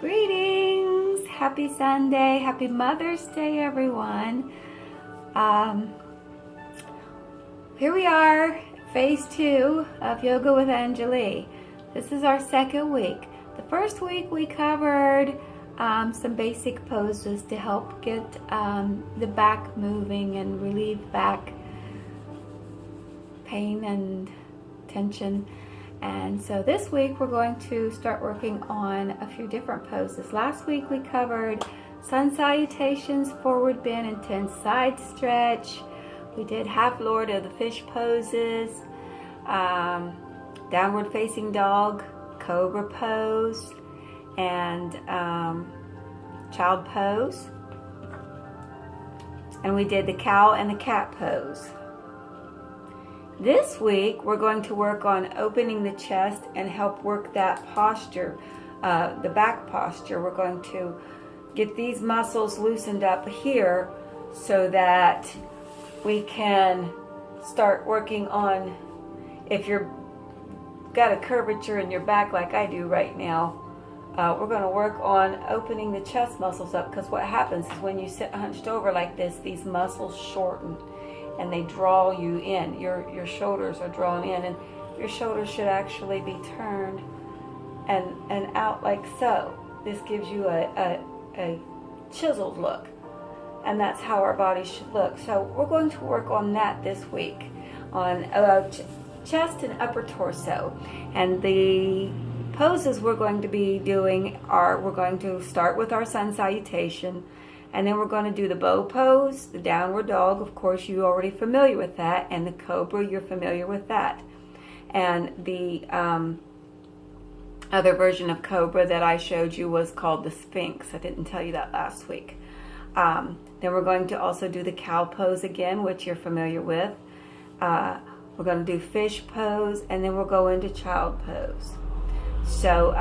Greetings! Happy Sunday, happy Mother's Day, everyone. Here we are, phase 2 of Yoga with Anjolie. This is our second week. The first week we covered some basic poses to help get the back moving and relieve back pain and tension. And so this week we're going to start working on a few different poses. Last week we covered sun salutations, forward bend, intense side stretch. We did half lord of the fish poses, downward facing dog, cobra pose, and child pose. And we did the cow and the cat pose. This week, we're going to work on opening the chest and help work that posture, the back posture. We're going to get these muscles loosened up here so that we can start working on, if you've got a curvature in your back like I do right now, we're going to work on opening the chest muscles up, because what happens is when you sit hunched over like this, these muscles shorten and they draw you in. Your shoulders are drawn in, and your shoulders should actually be turned and out like so. This gives you a chiseled look, and that's how our body should look. So we're going to work on that this week, on chest and upper torso. And the poses we're going to be doing are, we're going to start with our sun salutation, and then we're going to do the bow pose, the downward dog, of course you're already familiar with that, and the cobra, you're familiar with that. And the other version of cobra that I showed you was called the Sphinx. I didn't tell you that last week. Then we're going to also do the cow pose again, which you're familiar with. We're going to do fish pose, and then we'll go into child pose. So,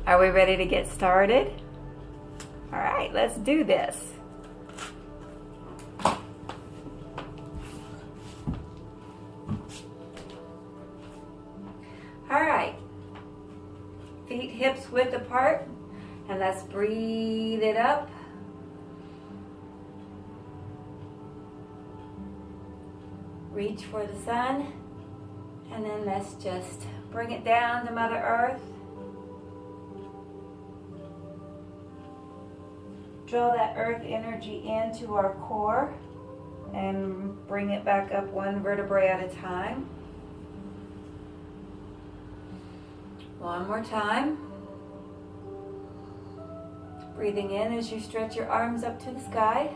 are we ready to get started? All right, let's do this. All right, feet hips width apart, and let's breathe it up. Reach for the sun, and then let's just bring it down to Mother Earth. Draw that earth energy into our core and bring it back up one vertebrae at a time. One more time. Breathing in as you stretch your arms up to the sky.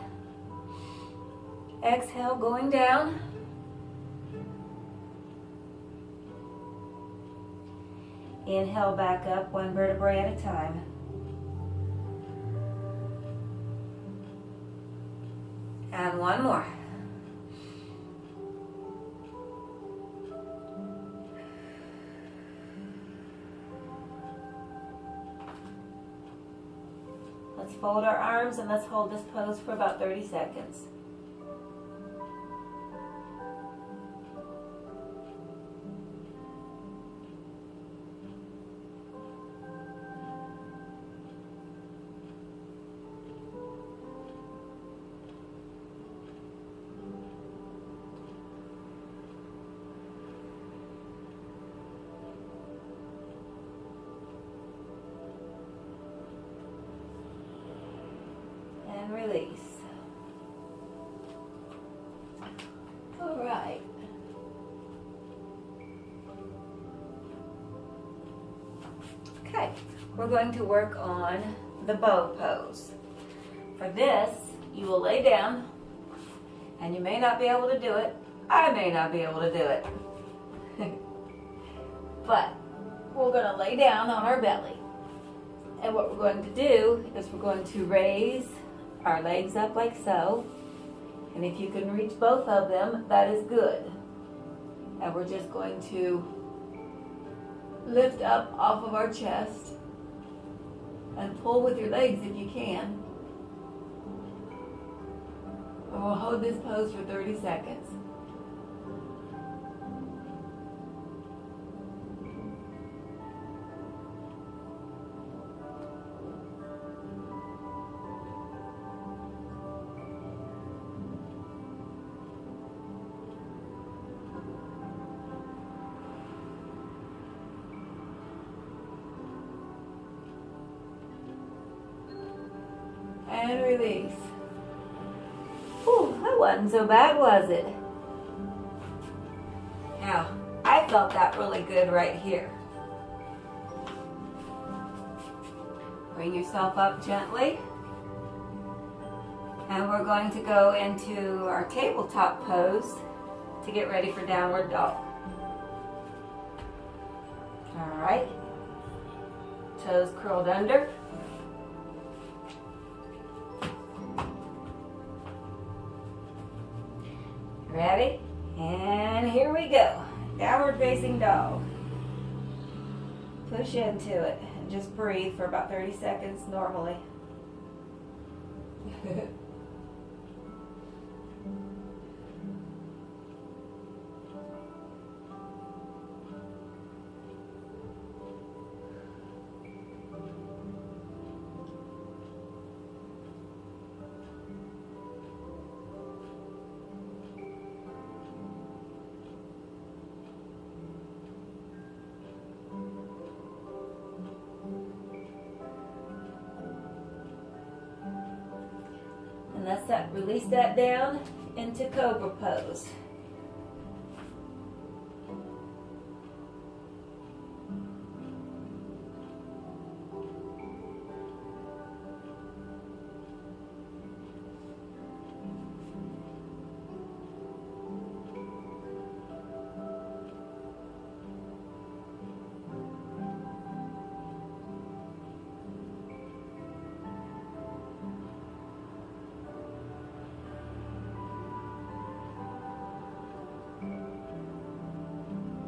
Exhale, going down. Inhale back up one vertebrae at a time. And one more. Let's fold our arms and let's hold this pose for about 30 seconds. And release. All right. Okay, we're going to work on the bow pose. For this, you will lay down, and you may not be able to do it. I may not be able to do it. But we're going to lay down on our belly. And what we're going to do is we're going to raise our legs up like so. And if you can reach both of them, that is good. And we're just going to lift up off of our chest and pull with your legs if you can. And we'll hold this pose for 30 seconds. And release. Whew, that wasn't so bad, was it? Now, I felt that really good right here. Bring yourself up gently. And we're going to go into our tabletop pose to get ready for downward dog. All right. Toes curled under. Ready? And here we go. Downward facing dog. Push into it and just breathe for about 30 seconds normally. And let's release that down into cobra pose.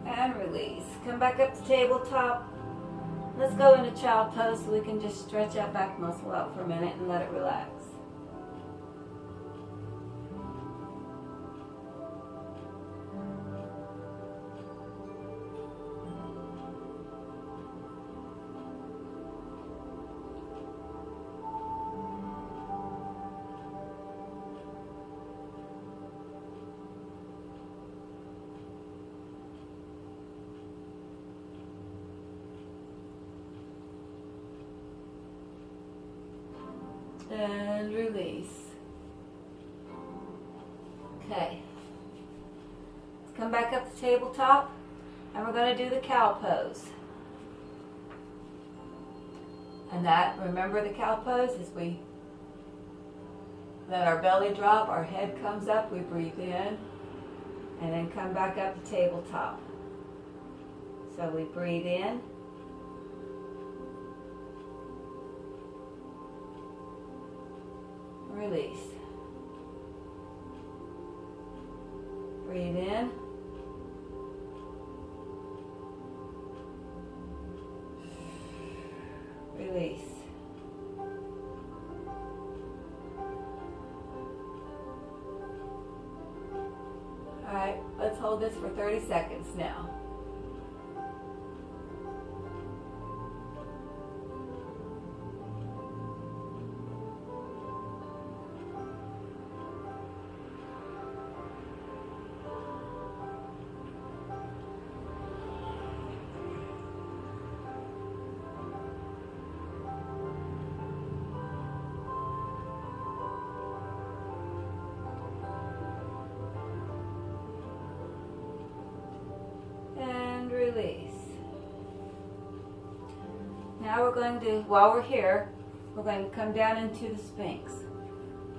And release. Come back up to tabletop. Let's go into child pose so we can just stretch that back muscle out for a minute and let it relax. And release. Okay. Let's come back up to tabletop and we're going to do the cow pose. And that, remember the cow pose is we let our belly drop, our head comes up, we breathe in, and then come back up to tabletop. So we breathe in. Release. Breathe in. Release. All right, let's hold this for 30 seconds now. Release. Now we're going to, while we're here, we're going to come down into the Sphinx.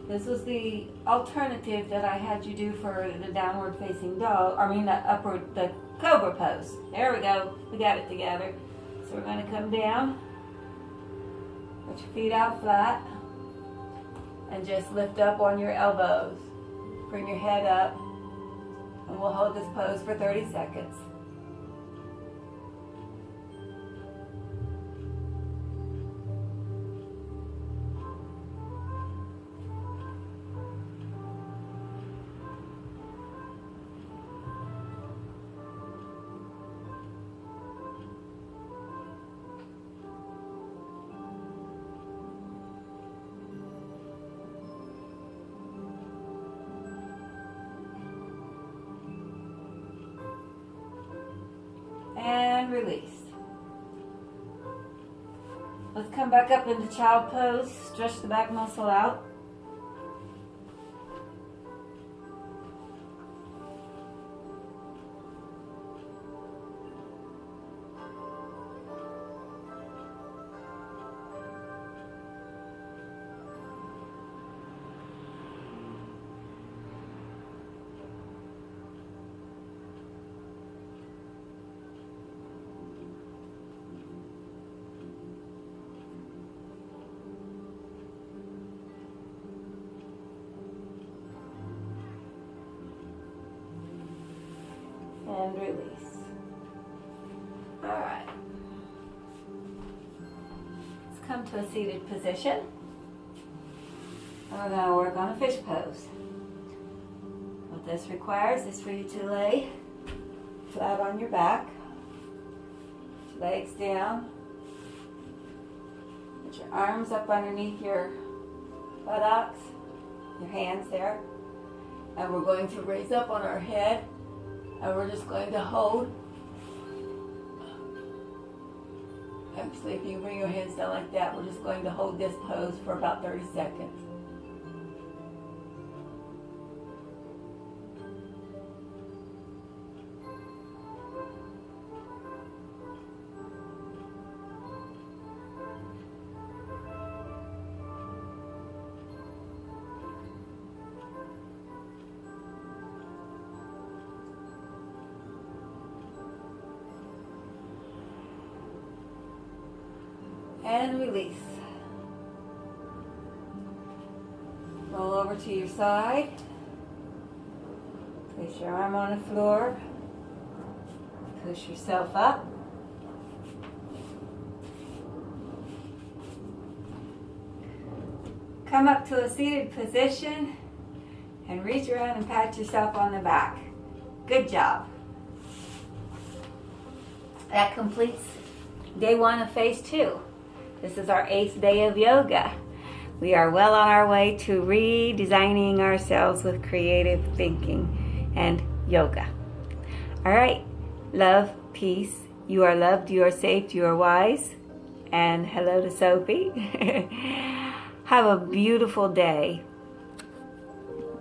This was the alternative that I had you do for the downward facing dog, the cobra pose. There we go, we got it together. So we're going to come down, put your feet out flat, and just lift up on your elbows. Bring your head up, and we'll hold this pose for 30 seconds. And release. Let's come back up into child pose. Stretch the back muscle out. And release. All right. Let's come to a seated position. And we're going to work on a fish pose. What this requires is for you to lay flat on your back, legs down, put your arms up underneath your buttocks, your hands there, and we're going to raise up on our head. And we're just going to hold. Actually, if you bring your hands down like that, we're just going to hold this pose for about 30 seconds. And release. Roll over to your side. Place your arm on the floor. Push yourself up. Come up to a seated position and reach around and pat yourself on the back. Good job. That completes day 1 of phase 2. This is our 8th day of yoga. We are well on our way to redesigning ourselves with creative thinking and yoga. All right, love, peace. You are loved, you are safe, you are wise. And hello to Sophie. Have a beautiful day.